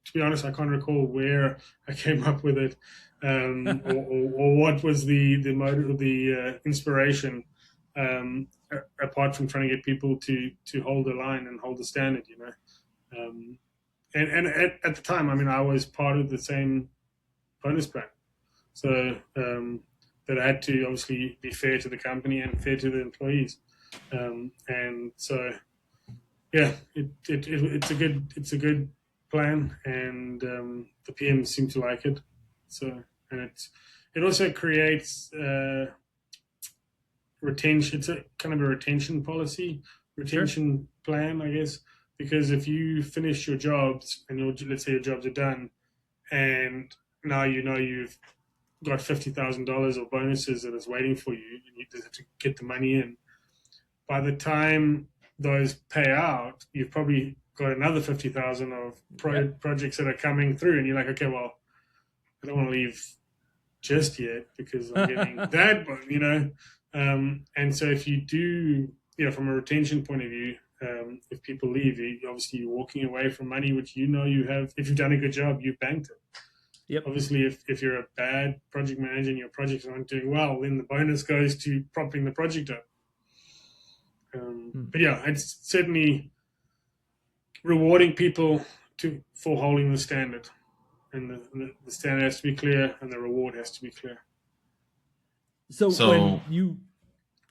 to be honest, I can't recall where I came up with it, or what was the motive, the inspiration, apart from trying to get people to hold the line and hold the standard, And at the time, I was part of the same bonus plan, so that I had to obviously be fair to the company and fair to the employees, and so it's a good plan, and the PMs seem to like it. So, and it also creates retention. It's a kind of a retention policy, plan, I guess. Because if you finish your jobs and let's say your jobs are done, and now you've got $50,000 of bonuses that is waiting for you, and you just have to get the money in. By the time those pay out, you've probably got another 50,000 of projects that are coming through, and you're like, okay, well, I don't want to leave just yet because I'm getting that one, And so if you do, from a retention point of view, if people leave, obviously you're walking away from money which you have. If you've done a good job, you've banked it. Yep. Obviously, if you're a bad project manager and your projects aren't doing well, then the bonus goes to propping the project up. But it's certainly rewarding people for holding the standard, and the standard has to be clear, and the reward has to be clear. So when you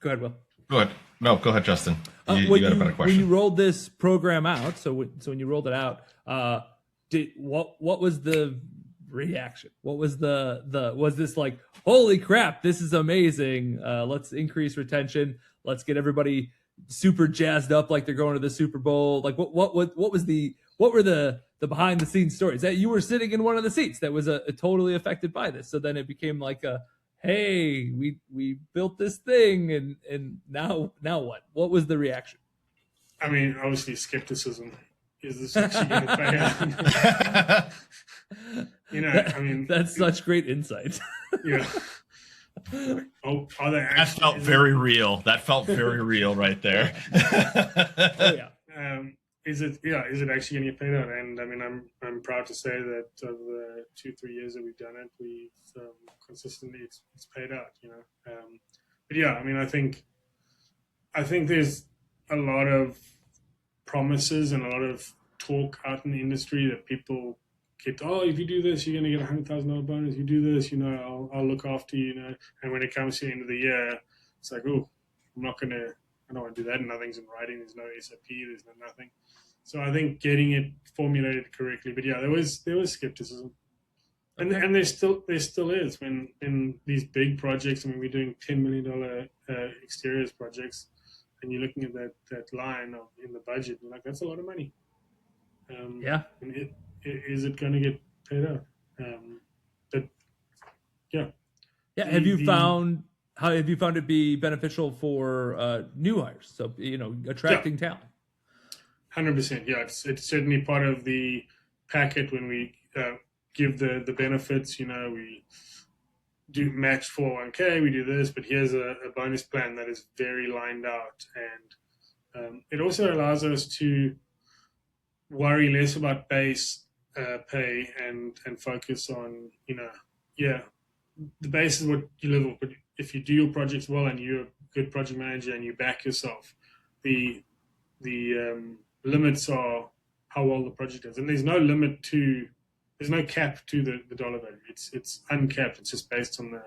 go ahead, Will. Go ahead. No, go ahead, Justin. You when got a better question. When you rolled this program out, so when you rolled it out, what was the reaction? What was was this like, holy crap, this is amazing, let's increase retention, let's get everybody super jazzed up like they're going to the Super Bowl? Like what were the behind the scenes stories that you were sitting in one of the seats that was totally affected by this? So then it became like a, hey, we built this thing, and now what was the reaction? I mean, obviously skepticism. Is this actually going to pay out? I mean, that's such great insight. Yeah. Oh, are they that felt very real. That felt very real right there. Oh yeah. Is it actually going to get paid out? And I mean, I'm proud to say that of the 2-3 years that we've done it, we've consistently it's paid out. But yeah, I mean, I think there's a lot of promises and a lot of talk out in the industry that people get. Oh, if you do this, you're going to get $100,000 bonus. You do this, I'll look after you. And when it comes to the end of the year, it's like, oh, I don't want to do that. Nothing's in writing. There's no SOP. There's no nothing. So I think getting it formulated correctly. But yeah, there was skepticism, and there still is when in these big projects. I mean, we're doing $10 million exteriors projects, and you're looking at that line in the budget, and like, that's a lot of money. Yeah. And is it going to get paid out? But yeah. Yeah. Have you found it be beneficial for new hires? So attracting talent. 100%. Yeah, it's certainly part of the packet when we give the benefits. We do match 401k, we do this, but here's a bonus plan that is very lined out, and it also allows us to worry less about base pay and focus on the base is what you live with. But if you do your projects well and you're a good project manager and you back yourself, the limits are how well the project is, and there's no cap to the dollar value. It's uncapped. It's just based on the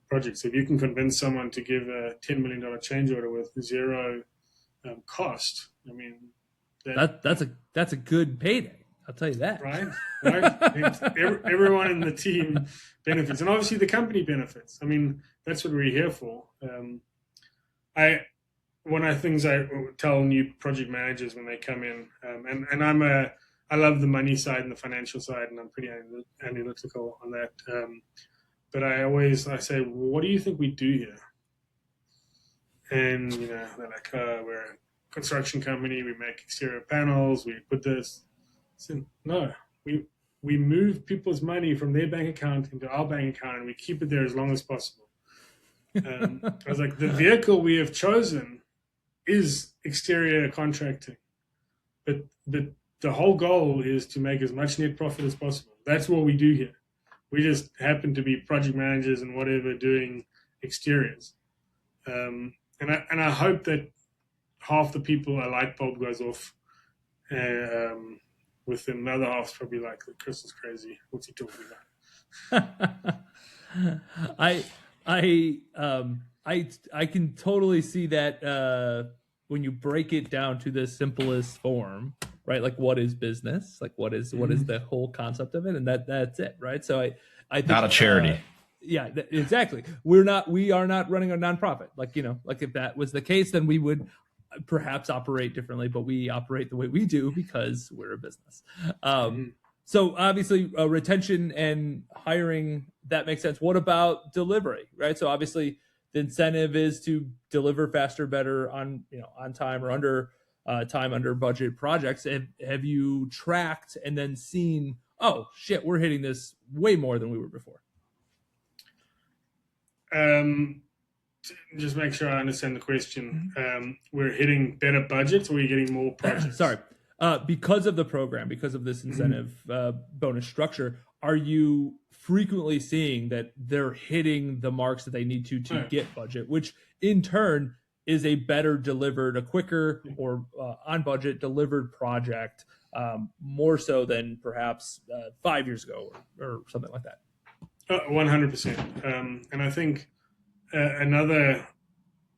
project. So if you can convince someone to give a $10 million change order with zero cost, I mean, that's a good payday. I'll tell you that. Right. Everyone in the team benefits, and obviously the company benefits. I mean, that's what we're here for. One of the things I tell new project managers when they come in, and I love the money side and the financial side, and I'm pretty analytical on that. But I say, well, what do you think we do here? And they're like, we're a construction company. We make exterior panels. We put this. So, no, we move people's money from their bank account into our bank account, and we keep it there as long as possible. I was like, the vehicle we have chosen is exterior contracting, but the whole goal is to make as much net profit as possible. That's what we do here. We just happen to be project managers and whatever doing exteriors. And I hope that half the people a light bulb goes off, with another half's probably like, Chris is crazy. What's he talking about? I can totally see that when you break it down to the simplest form, right? Like, what is business? Like, what is the whole concept of it? And that's it, right? So I think, not a charity. Yeah, exactly. We are not running a nonprofit. Like if that was the case, then we would perhaps operate differently. But we operate the way we do because we're a business. So obviously, retention and hiring, that makes sense. What about delivery, right? So obviously, the incentive is to deliver faster, better, on time or under budget projects. Have you tracked and then seen, oh shit, we're hitting this way more than we were before? Just make sure I understand the question. We're hitting better budgets, or we're getting more projects? Sorry. Because of the program, because of this incentive bonus structure, are you frequently seeing that they're hitting the marks that they need to get budget, which in turn is a better delivered, a quicker or on budget delivered project, more so than perhaps 5 years ago or something like that? 100%. And I think another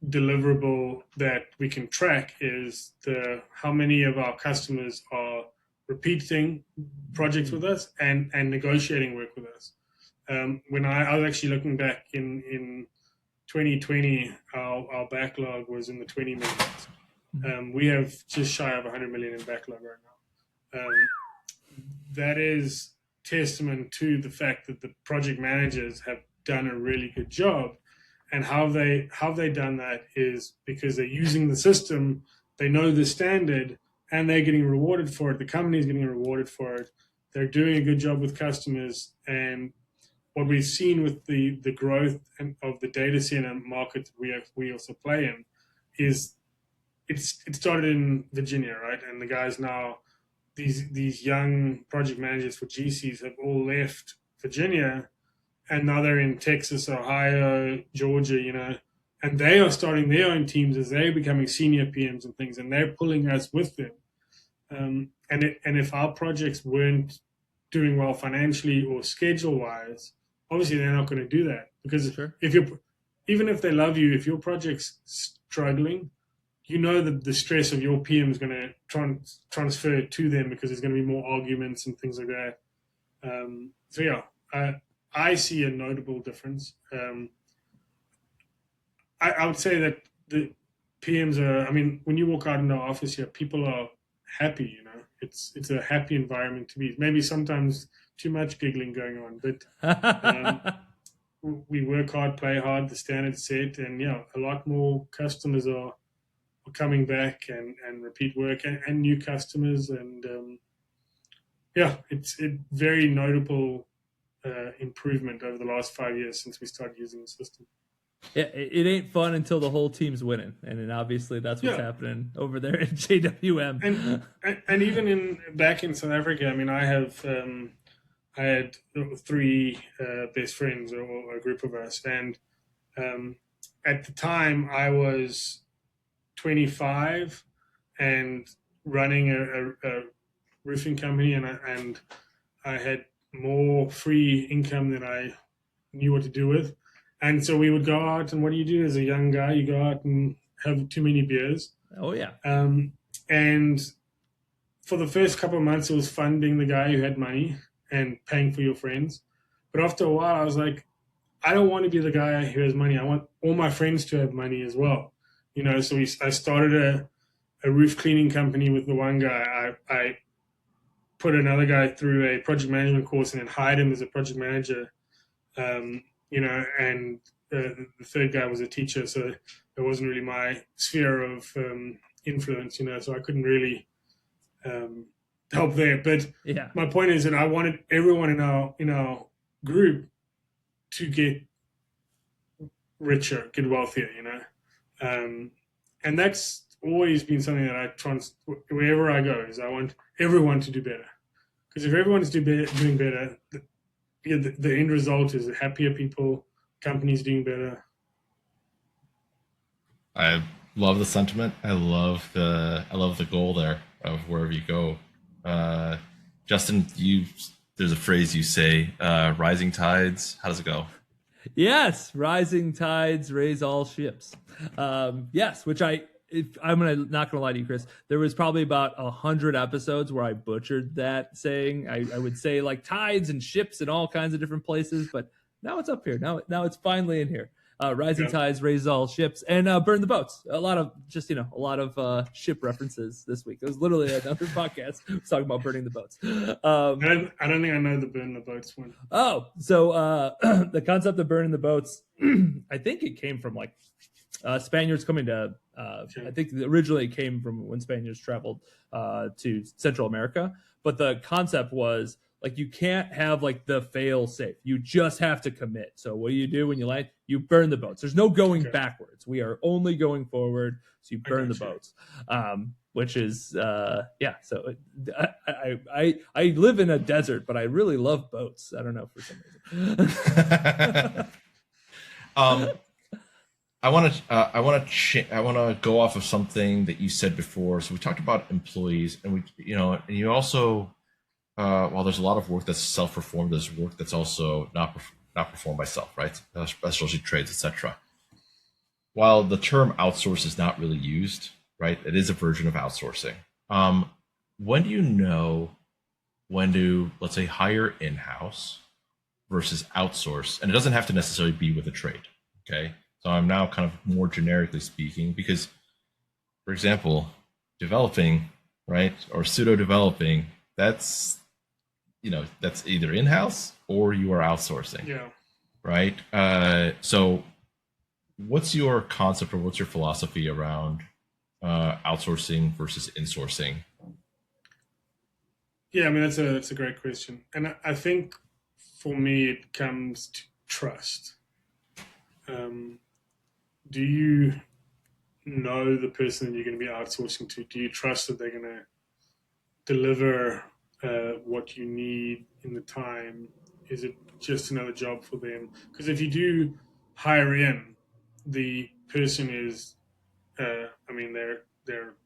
deliverable that we can track is how many of our customers are repeating projects with us and negotiating work with us. When I was actually looking back in 2020, our backlog was in the 20 millions. We have just shy of 100 million in backlog right now. That is testament to the fact that the project managers have done a really good job. And how they done that is because they're using the system, they know the standard, and they're getting rewarded for it. The company's getting rewarded for it. They're doing a good job with customers. And what we've seen with the growth of the data center market we also play in is it started in Virginia, right? And the guys now, these young project managers for GCs have all left Virginia, and now they're in Texas, Ohio, Georgia, and they are starting their own teams as they're becoming senior PMs and things, and they're pulling us with them. And if our projects weren't doing well financially or schedule-wise, obviously they're not going to do that, because even if they love you, if your project's struggling, that the stress of your PM is going to transfer to them, because there's going to be more arguments and things like that. I see a notable difference. I would say that the PMs are, when you walk out in the office here, people are happy, it's a happy environment to be. Maybe sometimes too much giggling going on, but we work hard, play hard, the standard's set, and a lot more customers are coming back and repeat work and new customers. And it's a very notable improvement over the last 5 years since we started using the system. Yeah, it ain't fun until the whole team's winning, and then obviously that's what's happening over there at JWM. And even back in South Africa, I had 3 best friends, or a group of us, and at the time I was 25 and running a roofing company, and I had more free income than I knew what to do with. And so we would go out, and what do you do as a young guy? You go out and have too many beers. Oh, yeah. And for the first couple of months, it was fun being the guy who had money and paying for your friends. But after a while, I was like, I don't want to be the guy who has money. I want all my friends to have money as well. So I started a roof cleaning company with the one guy. I put another guy through a project management course and then hired him as a project manager. And the third guy was a teacher, so it wasn't really my sphere of influence, so I couldn't really help there. But my point is that I wanted everyone in our group to get richer, get wealthier, and that's always been something that wherever I go, is I want everyone to do better. Because if everyone's doing better, the end result is happier people, companies doing better. I love the sentiment. I love the goal there of wherever you go. Justin, there's a phrase you say, rising tides. How does it go? Yes, rising tides raise all ships. Yes, which I'm not gonna lie to you, Chris. There was probably about 100 episodes where I butchered that saying. I would say like tides and ships and all kinds of different places, but now it's up here. Now it's finally in here. Rising tides raise all ships, and burn the boats. A lot of ship references this week. It was literally another podcast talking about burning the boats. I don't think I know the burn the boats one. Oh, so the concept of burning the boats, I think it came from like Spaniards coming to. I think originally it came from when Spaniards traveled to Central America, but the concept was like you can't have like the fail safe. You just have to commit. So what do you do when you land? You burn the boats. There's no going backwards. We are only going forward. So you burn the boats, which is So I live in a desert, but I really love boats. I don't know, for some reason. I want to go off of something that you said before. So we talked about employees, and you also, while there's a lot of work that's self-performed, there's work that's also not performed by self, right? Especially trades, etc. while the term outsource is not really used, right? It is a version of outsourcing. When do you know when to, let's say, hire in-house versus outsource? And it doesn't have to necessarily be with a trade, okay? So I'm now kind of more generically speaking, because, for example, developing, right, or pseudo developing, that's either in-house or you are outsourcing. Yeah. Right. So what's your concept or what's your philosophy around outsourcing versus insourcing? Yeah, I mean, that's a great question. And I think for me, it comes to trust. Do you know the person that you're going to be outsourcing to? Do you trust that they're going to deliver what you need in the time? Is it just another job for them? Because if you do hire in, the person is, they're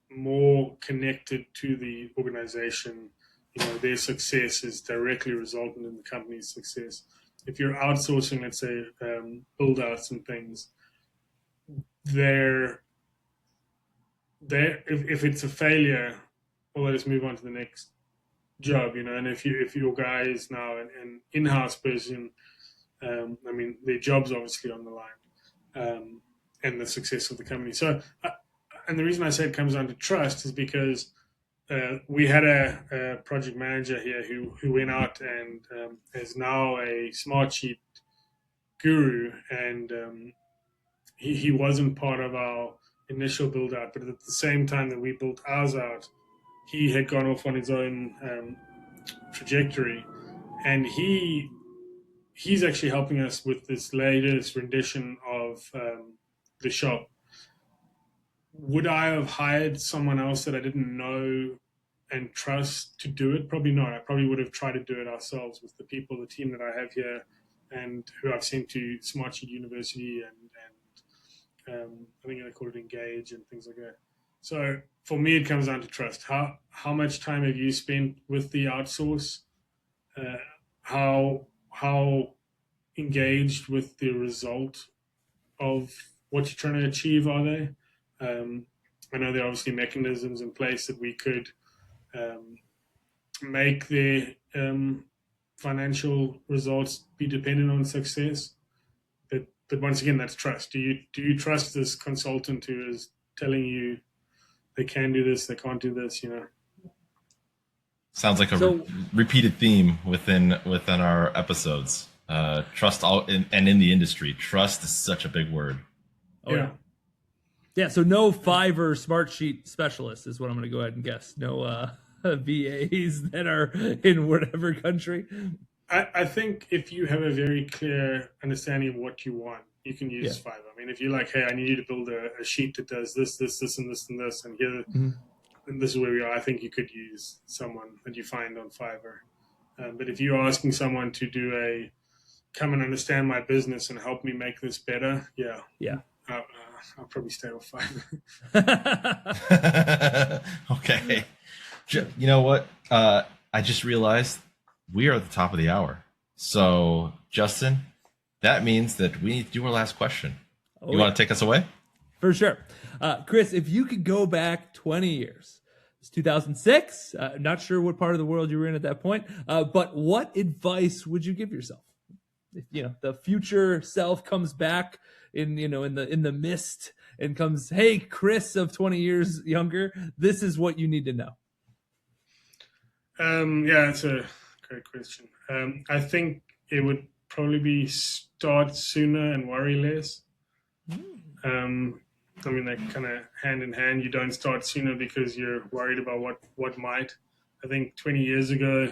more connected to the organization. Their success is directly resultant in the company's success. If you're outsourcing, let's say, build outs and things, if it's a failure, well, let us move on to the next job, and if your guy is now an in-house person, their job's obviously on the line, and the success of the company. So, and the reason I say it comes down to trust is because we had a project manager here who went out and is now a Smartsheet guru, and he wasn't part of our initial build out, but at the same time that we built ours out, he had gone off on his own trajectory, and he's actually helping us with this latest rendition of the shop. Would I have hired someone else that I didn't know and trust to do it? Probably not. I probably would have tried to do it ourselves with the team that I have here, and who I've sent to Smartsheet University and I think they call it Engage and things like that. So for me, it comes down to trust. How much time have you spent with the outsource? How engaged with the result of what you're trying to achieve are they? I know there are obviously mechanisms in place that we could make the financial results be dependent on success. But once again, that's trust. Do you trust this consultant who is telling you they can do this, they can't do this? Sounds like a repeated theme within our episodes. Trust and in the industry, trust is such a big word. Oh, yeah. Yeah, so no Fiverr Smartsheet specialists is what I'm going to go ahead and guess. No VAs that are in whatever country. I think if you have a very clear understanding of what you want, you can use Fiverr. I mean, if you're like, hey, I need you to build a sheet that does this, this, and this, and this, and here, and this is where we are, I think you could use someone that you find on Fiverr. But if you're asking someone to do come and understand my business and help me make this better, I'll probably stay off Fiverr. Okay. You know what? I just realized we are at the top of the hour. So, Justin, that means that we need to do our last question. You want to take us away? For sure. Chris, if you could go back 20 years, it's 2006. Not sure what part of the world you were in at that point, but what advice would you give yourself? If, the future self comes back in the mist and comes, hey, Chris of 20 years younger, this is what you need to know. That's a great question. I think it would probably be start sooner and worry less. They're kind of hand in hand. You don't start sooner because you're worried about what might. I think 20 years ago,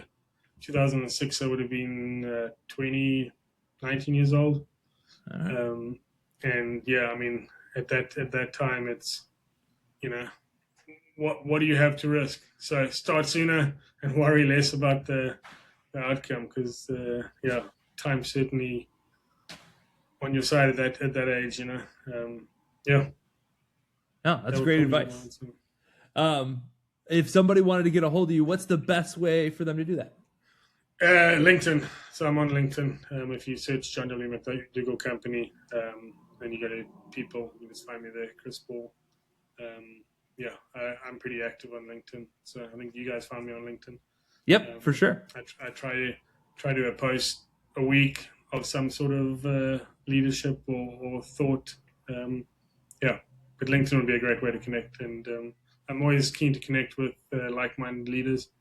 2006, I would have been 19 years old. And at that time, it's, what do you have to risk? So start sooner and worry less about the outcome, because time's certainly on your side at that age. No, that's great advice. If somebody wanted to get a hold of you, what's the best way for them to do that? LinkedIn. So I'm on LinkedIn. If you search John W. McDougall Company, then you go to people. You just find me there, Chris Ball. I'm pretty active on LinkedIn, so I think you guys found me on LinkedIn. Yep, for sure. I try to post a week of some sort of leadership or thought. But LinkedIn would be a great way to connect, and I'm always keen to connect with like-minded leaders.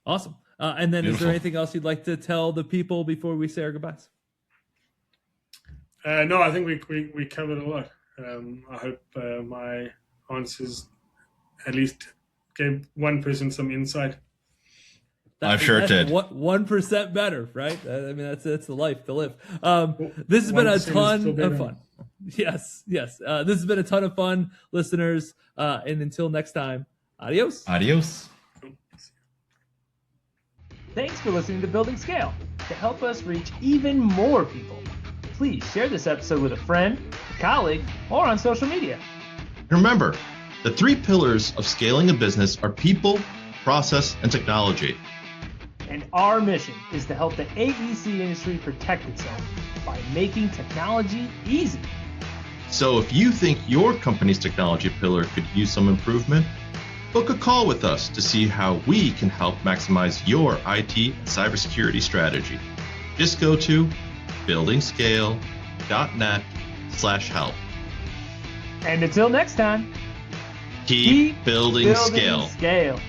Awesome. And then, Beautiful. Is there anything else you'd like to tell the people before we say our goodbyes? No, I think we covered a lot. I hope my answers at least gave one person some insight. I sure did. 1% better, right? I mean, that's the life to live. This has been a ton of fun. Yes. This has been a ton of fun, listeners. And until next time, adios. Adios. Thanks for listening to Building Scale. To help us reach even more people, please share this episode with a friend, a colleague, or on social media. Remember, the 3 pillars of scaling a business are people, process, and technology. And our mission is to help the AEC industry protect itself by making technology easy. So if you think your company's technology pillar could use some improvement, book a call with us to see how we can help maximize your IT and cybersecurity strategy. Just go to buildingscale.net/help. And until next time, keep building scale. Scale.